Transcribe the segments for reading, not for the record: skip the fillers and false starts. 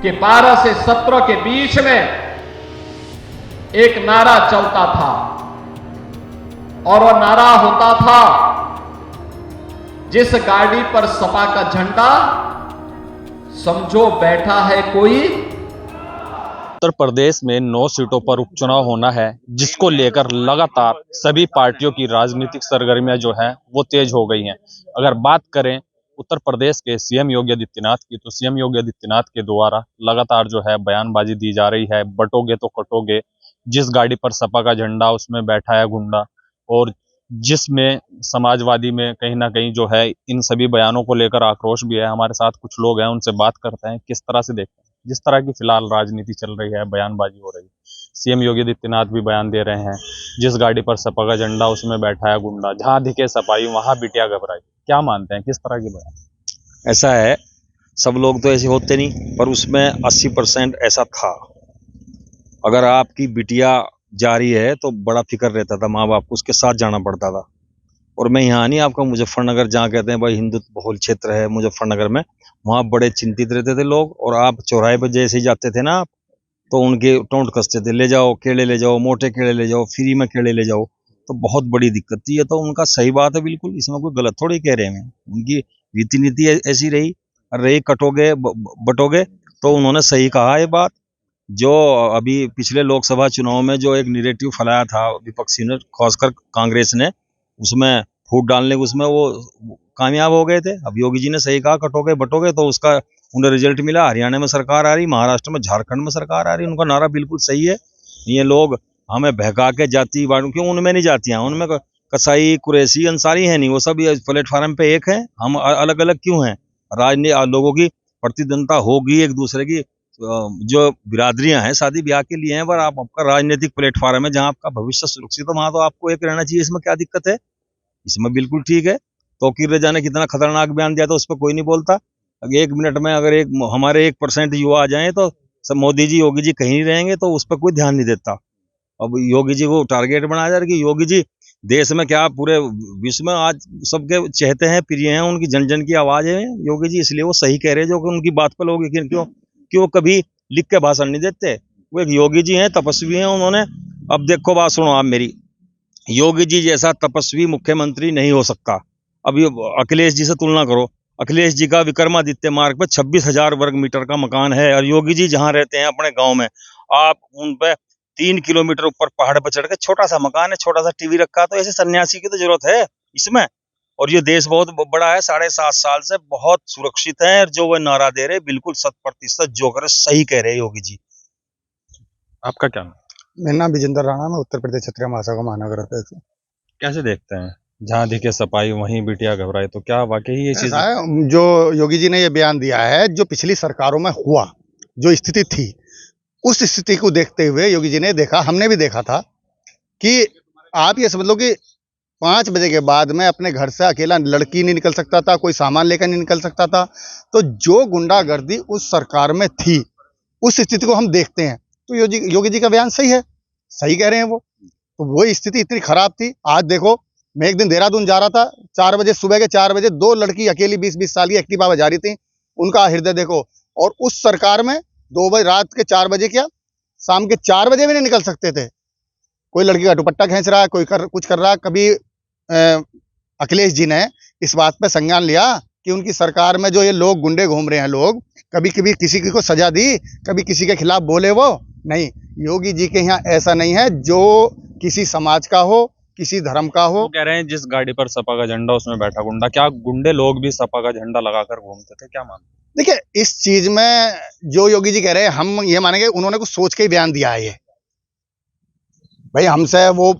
कि 12 से 17 के बीच में एक नारा चलता था और वह नारा होता था, जिस गाड़ी पर सपा का झंडा समझो बैठा है कोई। उत्तर प्रदेश में 9 सीटों पर उपचुनाव होना है, जिसको लेकर लगातार सभी पार्टियों की राजनीतिक सरगर्मियां जो हैं वो तेज हो गई हैं। अगर बात करें उत्तर प्रदेश के सीएम योगी आदित्यनाथ की, तो सीएम योगी आदित्यनाथ के द्वारा लगातार जो है बयानबाजी दी जा रही है, बटोगे तो कटोगे, जिस गाड़ी पर सपा का झंडा उसमें बैठा है गुंडा, और जिसमें समाजवादी में कहीं ना कहीं जो है इन सभी बयानों को लेकर आक्रोश भी है। हमारे साथ कुछ लोग हैं, उनसे बात करते हैं किस तरह से देखते हैं जिस तरह की फिलहाल राजनीति चल रही है, बयानबाजी हो रही है। सीएम योगी आदित्यनाथ भी बयान दे रहे हैं, जिस गाड़ी पर सपा का झंडा उसमें बैठा है गुंडा, जहां दिखे सपाई वहां बिटिया घबराई। क्या मानते हैं, किस तरह की बयान? ऐसा है, सब लोग तो ऐसे होते नहीं, पर उसमें 80% ऐसा था। अगर आपकी बिटिया जा रही है तो बड़ा फिक्र रहता था माँ बाप को, उसके साथ जाना पड़ता था। और मैं यहाँ नहीं, आपका मुजफ्फरनगर जहाँ कहते हैं भाई हिंदुत्व बहुल क्षेत्र है मुजफ्फरनगर में, वहाँ बड़े चिंतित रहते थे लोग। और आप चौराहे पर जैसे ही जाते थे ना आप, तो उनके टोंट कसते थे, ले जाओ केले ले जाओ, मोटे केले ले जाओ, फ्री में केले ले जाओ। तो बहुत बड़ी दिक्कत थी। ये तो उनका सही बात है बिल्कुल, इसमें कोई गलत थोड़ी कह रहे हैं। उनकी रीति नीति ऐसी रही, रही कटोगे बटोगे, तो उन्होंने सही कहा ये बात। जो अभी पिछले लोकसभा चुनाव में जो एक नैरेटिव फैलाया था विपक्षी ने, खासकर कांग्रेस ने, उसमें फूट डालने के उसमें वो कामयाब हो गए थे। अब योगी जी ने सही कहा कटोगे बटोगे, तो उसका उन्हें रिजल्ट मिला। हरियाणा में सरकार आ रही, महाराष्ट्र में, झारखंड में सरकार आ रही। उनका नारा बिल्कुल सही है। ये लोग हमें बहका के जाति बांटू, क्यों? उनमें नहीं जातियां, उनमें कसाई कुरैशी अंसारी है नहीं, वो सब प्लेटफार्म पे एक है। हम अलग अलग क्यों हैं? राजनीति लोगों की प्रतिद्वंदता होगी एक दूसरे की, जो बिरादरियां हैं शादी ब्याह के लिए हैं, पर आपका राजनीतिक प्लेटफार्म है जहां आपका भविष्य सुरक्षित है, वहां तो आपको एक रहना चाहिए। इसमें क्या दिक्कत है? इसमें बिल्कुल ठीक है। तौकीर रजा ने कितना खतरनाक बयान दिया था, उस पर कोई नहीं बोलता। एक मिनट में अगर हमारे 1% युवा आ जाए तो सब मोदी जी योगी जी कहीं नहीं रहेंगे, तो उस पर कोई ध्यान नहीं देता। अब योगी जी को टारगेट बनाया जा रहा है कि योगी जी देश में क्या पूरे विश्व में आज सबके चहते हैं, प्रिय हैं, उनकी जन जन की आवाज है योगी जी, इसलिए वो सही कह रहे हैं। जो कि उनकी बात पर लोग क्यों कभी लिख के भाषण नहीं देते? वो एक योगी जी हैं, तपस्वी हैं उन्होंने। अब देखो बात सुनो आप मेरी, योगी जी जैसा तपस्वी मुख्यमंत्री नहीं हो सकता। अब ये अखिलेश जी से तुलना करो। अखिलेश जी का विक्रमादित्य मार्ग पर 26,000 वर्ग मीटर का मकान है, और योगी जी जहां रहते हैं अपने गांव में, आप उन पे 3 किलोमीटर ऊपर पहाड़ पर चढ़ के छोटा सा मकान है, छोटा सा टीवी रखा। तो ऐसे सन्यासी की तो जरूरत है इसमें। और ये देश बहुत बड़ा है, 7.5 साल से बहुत सुरक्षित है। और जो वो नारा दे रहे बिल्कुल 100% जो करे सही कह रहे योगी जी। आपका क्या नाम? मेरा नाम विजेंद्र राणा, मैं उत्तर प्रदेश क्षत्रिय महासभा महानगर अध्यक्ष। कैसे देखते हैं जहां दिखे सपाई वहीं बिटिया घबराई? तो क्या वाकई ये चीज ऐसा है, जो योगी जी ने ये बयान दिया है, जो पिछली सरकारों में हुआ जो स्थिति थी, उस स्थिति को देखते हुए योगी जी ने देखा, हमने भी देखा था कि आप ये समझ लो कि 5 बजे के बाद में अपने घर से अकेला लड़की नहीं निकल सकता था, कोई सामान लेकर नहीं निकल सकता था। तो जो गुंडागर्दी उस सरकार में थी, उस स्थिति को हम देखते हैं। तो योगी जी का बयान सही है, सही कह रहे हैं वो। तो वो स्थिति इतनी खराब थी। आज देखो, मैं एक दिन देहरादून जा रहा था, 4 बजे, सुबह के 4 बजे 2 लड़की अकेली 20-20 साल की एक्टिवा पर जा रही थी। उनका हृदय देखो। और उस सरकार में 2 बजे रात के 4 बजे क्या, शाम के 4 बजे भी नहीं निकल सकते थे। कोई लड़की का दुपट्टा खींच रहा है, कोई कुछ कर रहा है। कभी अखिलेश जी ने इस बात पे संज्ञान लिया कि उनकी सरकार में जो ये लोग गुंडे घूम रहे हैं, लोग कभी किसी को सजा दी, कभी किसी के खिलाफ बोले? वो नहीं। योगी जी के यहाँ ऐसा नहीं है, जो किसी समाज का हो, किसी धर्म का हो। वो कह रहे हैं जिस गाड़ी पर सपा का झंडा उसमें बैठा गुंडा। क्या गुंडे लोग भी सपा का झंडा लगाकर घूमते थे? क्या मानते? देखिए, इस चीज में जो योगी जी कह रहे हैं, हम ये मानेंगे उन्होंने कुछ सोच के ही बयान दिया है। ये भाई, हमसे वो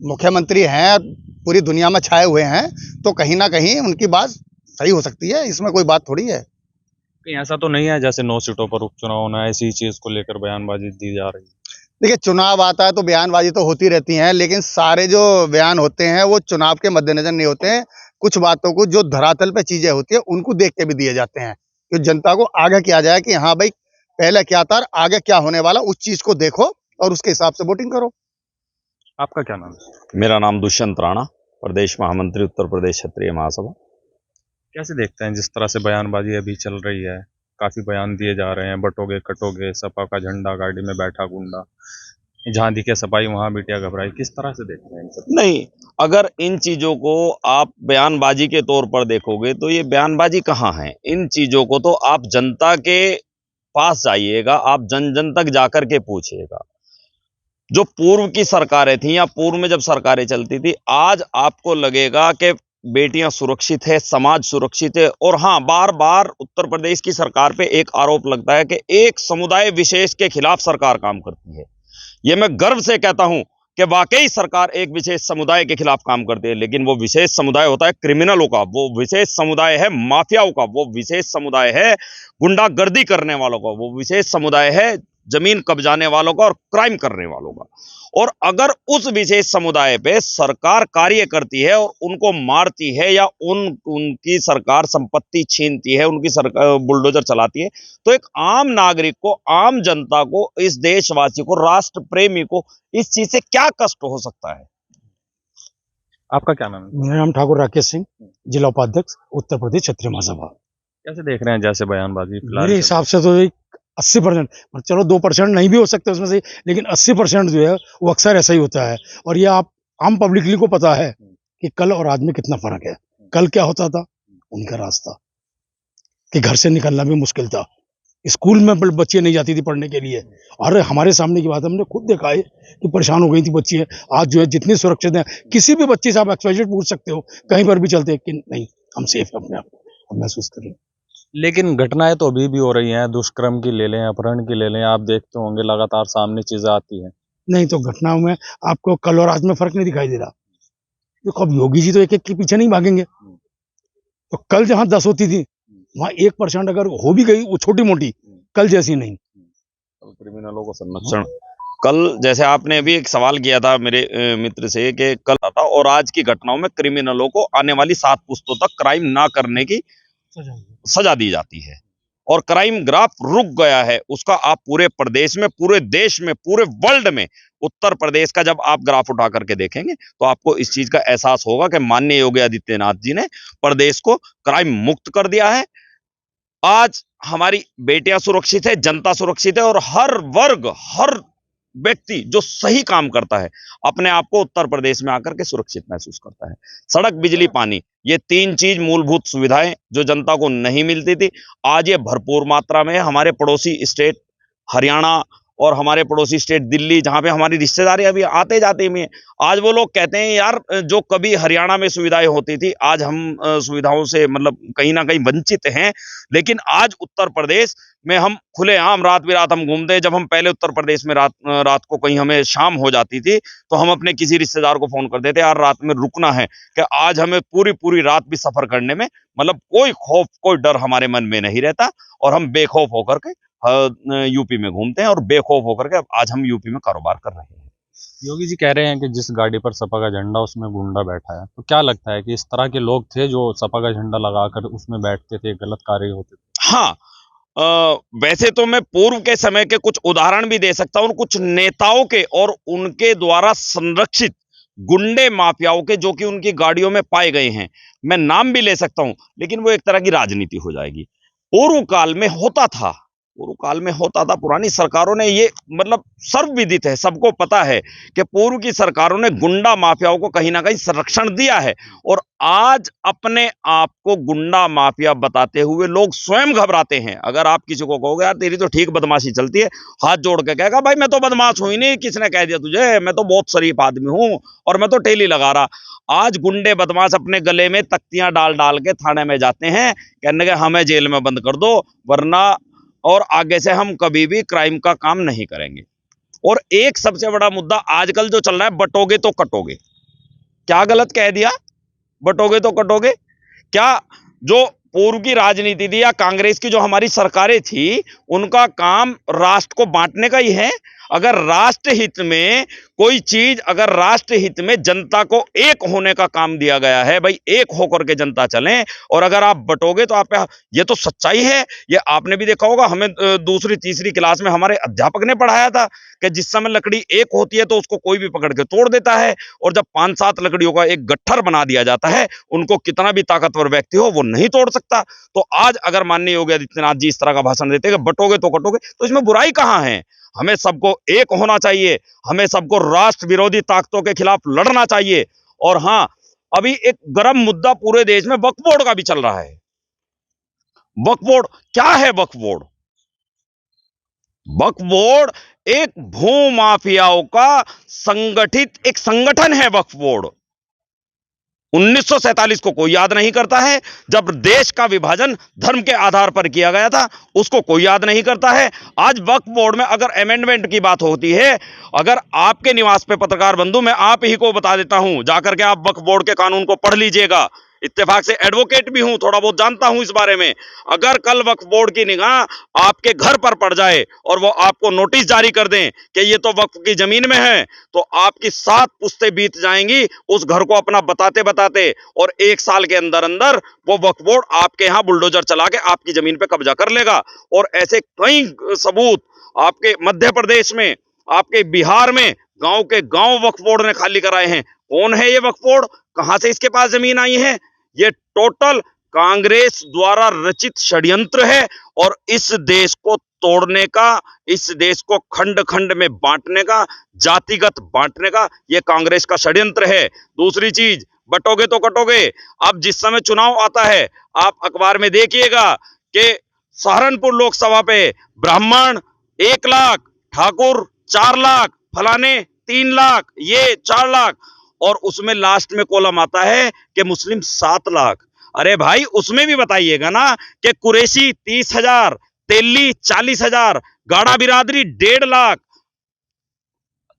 मुख्यमंत्री हैं, पूरी दुनिया में छाए हुए हैं, तो कहीं ना कहीं उनकी बात सही हो सकती है, इसमें कोई बात थोड़ी है। कहीं ऐसा तो नहीं है जैसे 9 सीटों पर उपचुनाव होना, ऐसी चीज को लेकर बयानबाजी दी जा रही है? देखिए, चुनाव आता है तो बयानबाजी तो होती रहती है, लेकिन सारे जो बयान होते हैं वो चुनाव के मद्देनजर नहीं होते हैं। कुछ बातों को, जो धरातल पे चीजें होती है, उनको देख के भी दिए जाते हैं, कि जनता को आगे किया जाए कि हाँ भाई, पहले क्या था, आगे क्या होने वाला, उस चीज को देखो और उसके हिसाब से वोटिंग करो। आपका क्या नाम है? मेरा नाम दुष्यंत राणा, प्रदेश महामंत्री, उत्तर प्रदेश क्षत्रिय महासभा। कैसे देखते हैं जिस तरह से बयानबाजी अभी चल रही है, काफी बयान दिए जा रहे हैं, बटोगे कटोगे, सपा का झंडा, गाड़ी में बैठा गुंडा, जहां दिखे सपाई वहां बिटिया घबराई। किस तरह से देख रहे हैं इन सब? नहीं, अगर इन चीजों को आप बयानबाजी के तौर पर देखोगे तो ये बयानबाजी कहाँ है। इन चीजों को तो आप जनता के पास जाइएगा, आप जन जन तक जाकर के पूछिएगा। जो पूर्व की सरकारें थी या पूर्व में जब सरकारें चलती थी, आज आपको लगेगा कि बेटियां सुरक्षित है, समाज सुरक्षित है। और हाँ, बार बार उत्तर प्रदेश की सरकार पे एक आरोप लगता है कि एक समुदाय विशेष के खिलाफ सरकार काम करती है। ये मैं गर्व से कहता हूं कि वाकई सरकार एक विशेष समुदाय के खिलाफ काम करती है, लेकिन वो विशेष समुदाय होता है क्रिमिनलों का, वो विशेष समुदाय है माफियाओं का, वो विशेष समुदाय है गुंडागर्दी करने वालों का, वो विशेष समुदाय है जमीन कब्जाने वालों का और क्राइम करने वालों का। और अगर उस विशेष समुदाय पे सरकार कार्य करती है और उनको मारती है या उनकी सरकार संपत्ति छीनती है, उनकी सरकार बुलडोजर चलाती है, तो एक आम नागरिक को, आम जनता को, इस देशवासी को, राष्ट्र प्रेमी को इस चीज से क्या कष्ट हो सकता है। आपका क्या नाम है? मेरा नाम ठाकुर राकेश सिंह, जिला उपाध्यक्ष, उत्तर प्रदेश क्षत्रिय महासभा। कैसे देख रहे हैं जैसे बयानबाजी फिलहाल? मेरे हिसाब से तो 80%, चलो 2% नहीं भी हो सकते उसमें से, लेकिन 80% जो है वो अक्सर ऐसा ही होता है। और ये आप आम पब्लिकली को पता है कि कल और आज में कितना फर्क है। कल क्या होता था, उनका रास्ता कि घर से निकलना भी मुश्किल था, स्कूल में बच्चियां नहीं जाती थी पढ़ने के लिए। और हमारे सामने की बात हमने खुद देखा है कि परेशान हो गई थी बच्चियां। आज जो है जितनी सुरक्षित है, किसी भी बच्चे से आप एक्सवाइजेड पूछ सकते हो, कहीं पर भी चलते हैं कि नहीं हम सेफ है, अपने आप को महसूस करें। लेकिन घटनाएं तो अभी भी हो रही हैं, दुष्कर्म की ले लें, अपहरण की ले लें, आप देखते होंगे लगातार सामने चीजें आती हैं। नहीं तो घटनाओं में आपको कल और आज में फर्क नहीं दिखाई दे रहा। देखो अब योगी जी तो एक एक के पीछे नहीं भागेंगे, तो कल जहां 10 होती थी वहां 1% अगर हो भी गई वो छोटी मोटी, कल जैसी नहीं। क्रिमिनलों को संरक्षण, कल जैसे आपने अभी एक सवाल किया था मेरे मित्र से कि कल आता और आज की घटनाओं में क्रिमिनलों को आने वाली 7 पुश्तों तक क्राइम ना करने की सजा दी जाती है और क्राइम ग्राफ रुक गया है। उसका आप पूरे प्रदेश में, पूरे देश में, पूरे वर्ल्ड में उत्तर प्रदेश का जब आप ग्राफ उठा करके देखेंगे तो आपको इस चीज का एहसास होगा कि माननीय योगी आदित्यनाथ जी ने प्रदेश को क्राइम मुक्त कर दिया है। आज हमारी बेटियां सुरक्षित है, जनता सुरक्षित है और हर वर्ग, हर व्यक्ति जो सही काम करता है अपने आप को उत्तर प्रदेश में आकर के सुरक्षित महसूस करता है। सड़क, बिजली, पानी, ये 3 चीज मूलभूत सुविधाएं जो जनता को नहीं मिलती थी, आज ये भरपूर मात्रा में हमारे पड़ोसी स्टेट हरियाणा और हमारे पड़ोसी स्टेट दिल्ली, जहां पे हमारी रिश्तेदारी अभी आते जाते में, आज वो लोग कहते हैं यार जो कभी हरियाणा में सुविधाएं होती थी, आज हम सुविधाओं से मतलब कहीं ना कहीं वंचित हैं। लेकिन आज उत्तर प्रदेश में हम खुलेआम रात बिरात हम घूमते हैं। जब हम पहले उत्तर प्रदेश में रात को कहीं हमें शाम हो जाती थी तो हम अपने किसी रिश्तेदार को फोन कर देते यार रात में रुकना है, कि आज हमें पूरी पूरी रात भी सफर करने में मतलब कोई खौफ, कोई डर हमारे मन में नहीं रहता और हम बेखौफ होकर के यूपी में घूमते हैं और बेखौफ होकर के आज हम यूपी में कारोबार कर रहे हैं। योगी जी कह रहे हैं कि जिस गाड़ी पर सपा का झंडा उसमें गुंडा बैठा है, तो क्या लगता है कि इस तरह के लोग थे जो सपा का झंडा लगाकर उसमें बैठते थे, गलत कार्य होते थे? हाँ, वैसे तो मैं पूर्व के समय के कुछ उदाहरण भी दे सकता हूं, कुछ नेताओं के और उनके द्वारा संरक्षित गुंडे माफियाओं के जो कि उनकी गाड़ियों में पाए गए हैं। मैं नाम भी ले सकता हूं, लेकिन वो एक तरह की राजनीति हो जाएगी। पूर्व काल में होता था, पुरानी सरकारों ने ये मतलब सर्वविदित है, सबको पता है कि पूर्व की सरकारों ने गुंडा माफियाओं को कहीं ना कहीं संरक्षण दिया है। और आज अपने आप को गुंडा माफिया बताते हुए लोग स्वयं घबराते हैं। अगर आप किसी को कहोगे यार तेरी तो ठीक बदमाशी चलती है, हाथ जोड़ के कहेगा भाई मैं तो बदमाश हूं ही नहीं, किसने कह दिया तुझे, मैं तो बहुत शरीफ आदमी हूं और मैं तो ठेली लगा रहा। आज गुंडे बदमाश अपने गले में तख्तियां डाल डाल के थाने में जाते हैं, कहने के हमें जेल में बंद कर दो वरना और आगे से हम कभी भी क्राइम का काम नहीं करेंगे। और एक सबसे बड़ा मुद्दा आजकल जो चल रहा है, बटोगे तो कटोगे। क्या गलत कह दिया? बटोगे तो कटोगे। क्या जो पूर्व की राजनीति थी या कांग्रेस की जो हमारी सरकारें थी, उनका काम राष्ट्र को बांटने का ही है? अगर राष्ट्र हित में कोई चीज, अगर राष्ट्र हित में जनता को एक होने का काम दिया गया है, भाई एक होकर के जनता चलें, और अगर आप बटोगे तो आप, ये तो सच्चाई है। ये आपने भी देखा होगा, हमें दूसरी तीसरी क्लास में हमारे अध्यापक ने पढ़ाया था कि जिस समय लकड़ी एक होती है तो उसको कोई भी पकड़ के तोड़ देता है, और जब 5-7 लकड़ियों का एक गट्ठर बना दिया जाता है, उनको कितना भी ताकतवर व्यक्ति हो वो नहीं तोड़ सकता। तो आज अगर माननीय योगी आदित्यनाथ जी इस तरह का भाषण देते हैं कि बटोगे तो कटोगे, तो इसमें बुराई कहां है? हमें सबको एक होना चाहिए, हमें सबको राष्ट्र विरोधी ताकतों के खिलाफ लड़ना चाहिए। और हां, अभी एक गर्म मुद्दा पूरे देश में वक्फ बोर्ड का भी चल रहा है। वक्फ बोर्ड क्या है? वक्फ बोर्ड, वक्फ बोर्ड एक भू माफियाओं का संगठित एक संगठन है। वक्फ बोर्ड 1947 को कोई याद नहीं करता है, जब देश का विभाजन धर्म के आधार पर किया गया था, उसको कोई याद नहीं करता है। आज वक्फ बोर्ड में अगर अमेंडमेंट की बात होती है, अगर आपके निवास पे पत्रकार बंधु, मैं आप ही को बता देता हूं, जाकर के आप वक्फ बोर्ड के कानून को पढ़ लीजिएगा। इत्तेफाक से एडवोकेट भी हूं, थोड़ा बहुत जानता हूं इस बारे में। अगर कल वक्फ बोर्ड की निगाह आपके घर पर पड़ जाए और वो आपको नोटिस जारी कर दें कि ये तो वक्फ की जमीन में है, तो आपकी 7 पुश्तें बीत जाएंगी उस घर को अपना बताते बताते, और 1 साल के अंदर अंदर वो वक्फ बोर्ड आपके यहां बुलडोजर चला के आपकी जमीन पे कब्जा कर लेगा। और ऐसे कई सबूत आपके मध्य प्रदेश में, आपके बिहार में, गांव के गांव वक्फ बोर्ड ने खाली कराए हैं। कौन है ये वक्फ बोर्ड? कहां से इसके पास जमीन आई है? ये टोटल कांग्रेस द्वारा रचित षड्यंत्र है, और इस देश को तोड़ने का, इस देश को खंड खंड में बांटने का, जातिगत बांटने का ये कांग्रेस का षड्यंत्र है। दूसरी चीज, बटोगे तो कटोगे। अब जिस समय चुनाव आता है, आप अखबार में देखिएगा कि सहारनपुर लोकसभा पे ब्राह्मण 1 लाख, ठाकुर 4 लाख, फलाने 3 लाख, ये 4 लाख, और उसमें लास्ट में कॉलम आता है कि मुस्लिम 7 लाख। अरे भाई, उसमें भी बताइएगा ना कि कुरैशी 30,000, तेली 40,000, गाड़ा बिरादरी 1.5 लाख।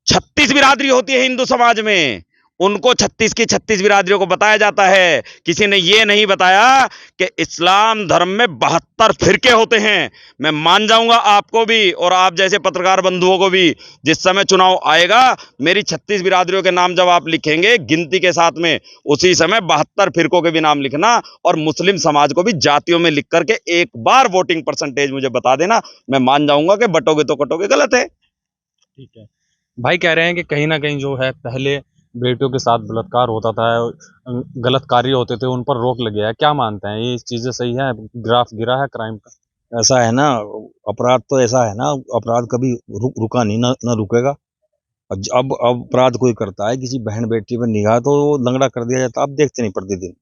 36 बिरादरी होती है हिंदू समाज में, उनको 36 की 36 बिरादरियों को बताया जाता है। किसी ने यह नहीं बताया कि इस्लाम धर्म में 72 फिरके होते हैं। मैं मान जाऊंगा आपको भी और आप जैसे पत्रकार बंधुओं को भी, जिस समय चुनाव आएगा, मेरी 36 बिरादरियों के नाम जब आप लिखेंगे गिनती के साथ में, उसी समय 72 फिरकों के भी नाम लिखना, और मुस्लिम समाज को भी जातियों में लिख करके एक बार वोटिंग परसेंटेज मुझे बता देना, मैं मान जाऊंगा कि बटोगे तो कटोगे गलत है। ठीक है, भाई कह रहे हैं कि कहीं ना कहीं जो है, पहले बेटियों के साथ बलात्कार होता था, गलत कार्य होते थे, उन पर रोक लग गया है। क्या मानते हैं, ये चीजें सही है? ग्राफ गिरा है क्राइम का? ऐसा है ना, अपराध तो ऐसा है ना, अपराध कभी रुका नहीं, ना रुकेगा। अब अपराध कोई करता है, किसी बहन बेटी पर निगाह तो लंगड़ा कर दिया जाता। आप देखते नहीं प्रतिदिन,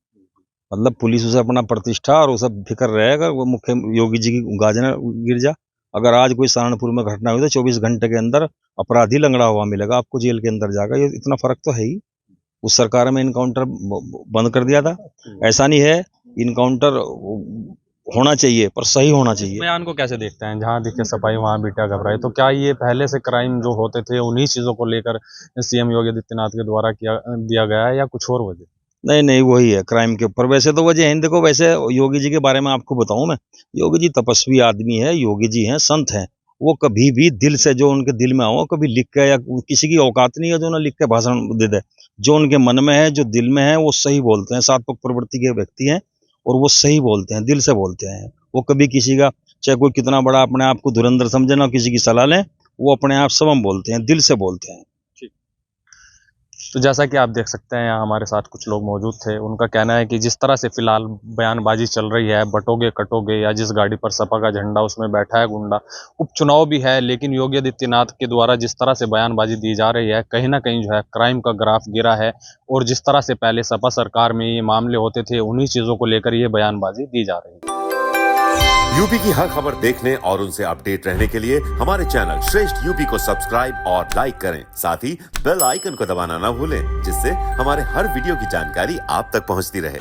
मतलब पुलिस उसे अपना प्रतिष्ठा और वो सब फिक्र रहेगा, वो मुख्य योगी जी की गाजना गिर जा। अगर आज कोई सहारनपुर में घटना हुई तो 24 घंटे के अंदर अपराधी लंगड़ा हुआ मिलेगा आपको, जेल के अंदर जाएगा। ये इतना फर्क तो है ही। उस सरकार में इनकाउंटर बंद कर दिया था, ऐसा नहीं है, इनकाउंटर होना चाहिए पर सही होना चाहिए। बयान को कैसे देखते हैं, जहां दिखे सफाई वहां बेटा घबराए? तो क्या ये पहले से क्राइम जो होते थे उन्हीं चीजों को लेकर सीएम योगी आदित्यनाथ के द्वारा दिया गया है, या कुछ और वजह? नहीं, वही है क्राइम के ऊपर। वैसे तो वजह है, देखो, वैसे योगी जी के बारे में आपको बताऊं मैं, योगी जी तपस्वी आदमी है, योगी जी हैं, संत हैं। वो कभी भी दिल से जो उनके दिल में आओ, कभी लिख के, या किसी की औकात नहीं है जो ना लिख के भाषण दे दे। जो उनके मन में है, जो दिल में है, वो सही बोलते हैं। सात्विक प्रवृत्ति के व्यक्ति हैं और वो सही बोलते हैं, दिल से बोलते हैं। वो कभी किसी का, चाहे कोई कितना बड़ा अपने आप को धुरंधर समझे ना, किसी की सलाह लें, वो अपने आप सबम बोलते हैं, दिल से बोलते हैं। तो जैसा कि आप देख सकते हैं, यहाँ हमारे साथ कुछ लोग मौजूद थे। उनका कहना है कि जिस तरह से फिलहाल बयानबाजी चल रही है, बटोगे कटोगे, या जिस गाड़ी पर सपा का झंडा उसमें बैठा है गुंडा, उपचुनाव भी है, लेकिन योगी आदित्यनाथ के द्वारा जिस तरह से बयानबाजी दी जा रही है, कहीं ना कहीं जो है क्राइम का ग्राफ गिरा है। और जिस तरह से पहले सपा सरकार में ये मामले होते थे, उन्हीं चीज़ों को लेकर ये बयानबाजी दी जा रही है। यूपी की हर खबर देखने और उनसे अपडेट रहने के लिए हमारे चैनल श्रेष्ठ यूपी को सब्सक्राइब और लाइक करें। साथ ही बेल आइकन को दबाना ना भूलें, जिससे हमारे हर वीडियो की जानकारी आप तक पहुंचती रहे।